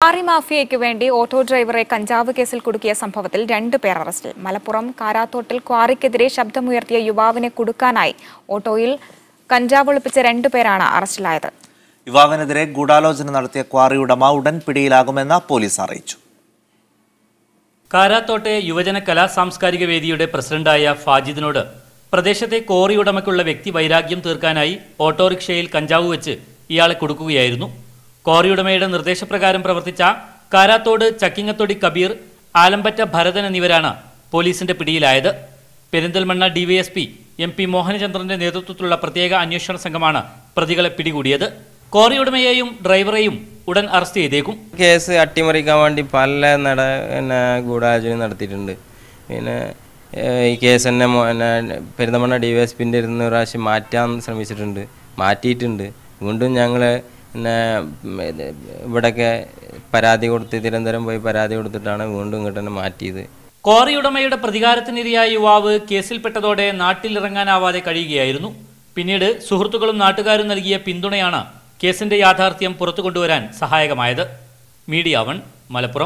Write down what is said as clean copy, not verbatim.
Quarry മാഫിയയ്ക്ക് വേണ്ടി auto ഡ്രൈവറെ കഞ്ചാവ് കേസിൽ കുടുക്കിയ സംഭവത്തിൽ 2 പേർ അറസ്റ്റിൽ. മലപ്പുറം കാരാത്തോട്ടിൽ ക്വാറിക്കെതിരെ ശബ്ദമുയർത്തിയ യുവാവിനെ കുടുക്കാനായി ഓട്ടോയിൽ കഞ്ചാവ് ഒളിപ്പിച്ച 2 പേരാണ് അറസ്റ്റിലായത്. യുവാവിനെതിരെ ഗൂഢാലോചന നടത്തിയ ക്വാറി ഉടമ ഉടൻ പിടിയിലാകുമെന്ന് പോലീസ് അറിയിച്ചു. കാരാത്തോട്ടെ യുവജന കലാ സാംസ്കാരിക വേദിയുടെ പ്രസിഡന്റായ ഫാജിദിനോട് പ്രദേശത്തെ ക്വാറി ഉടമയ്ക്കുള്ള വ്യക്തി വൈരാഗ്യം തീർക്കാനായി ഓട്ടോറിക്ഷയിൽ കഞ്ചാവ് വെച്ച് ഇയാളെ കൊടുക്കുകയായിരുന്നു. ക്വാറി ഉടമയുടെ നിർദ്ദേശപ്രകാരം പ്രവർത്തിച്ച കാരാത്തോട് ചക്കിങ്ങത്തൊടി കബീർ, ആലമ്പറ്റ ഭരതൻ എന്നിവരാണ് പോലീസിന്റെ പിടിയിലായത്. പെരിന്തൽമണ്ണ ഡിവൈഎസ്പി MP മോഹനചന്ദ്രന്റെ നേതൃത്വത്തിലുള്ള പ്രത്യേക അന്വേഷണ സംഘമാണ് പ്രതികളെ പിടികൂടിയത്. ക്വാറി ഉടമയെയും ഡ്രൈവറെയും ഉടൻ അറസ്റ്റ് ചെയ്തേക്കും. കേസ് അട്ടിമറിക്കാൻ വേണ്ടി പല ഗൂഢാലോചന നടത്തിയിട്ടുണ്ട്. പിന്നെ ഈ കേസ് തന്നെ പെരിന്തൽമണ്ണ ഡിവൈഎസ്പിൻ്റെ ഒരു പ്രാവശ്യം മാറ്റാൻ ശ്രമിച്ചിട്ടുണ്ട്, മാറ്റിയിട്ടുണ്ട്. വീണ്ടും ഞങ്ങൾ ഇവിടെയൊക്കെ പരാതി കൊടുത്ത് തിരുവനന്തപുരം പോയി പരാതി കൊടുത്തിട്ടാണ് വീണ്ടും ഇങ്ങോട്ട് തന്നെ മാറ്റിയത്. ക്വാറി ഉടമയുടെ പ്രതികാരത്തിനിരയായ യുവാവ് കേസിൽപ്പെട്ടതോടെ നാട്ടിലിറങ്ങാനാവാതെ കഴിയുകയായിരുന്നു. പിന്നീട് സുഹൃത്തുക്കളും നാട്ടുകാരും നൽകിയ പിന്തുണയാണ് കേസിന്റെ യാഥാർത്ഥ്യം പുറത്തു കൊണ്ടുവരാൻ സഹായകമായത്. മീഡിയ 1 മലപ്പുറം.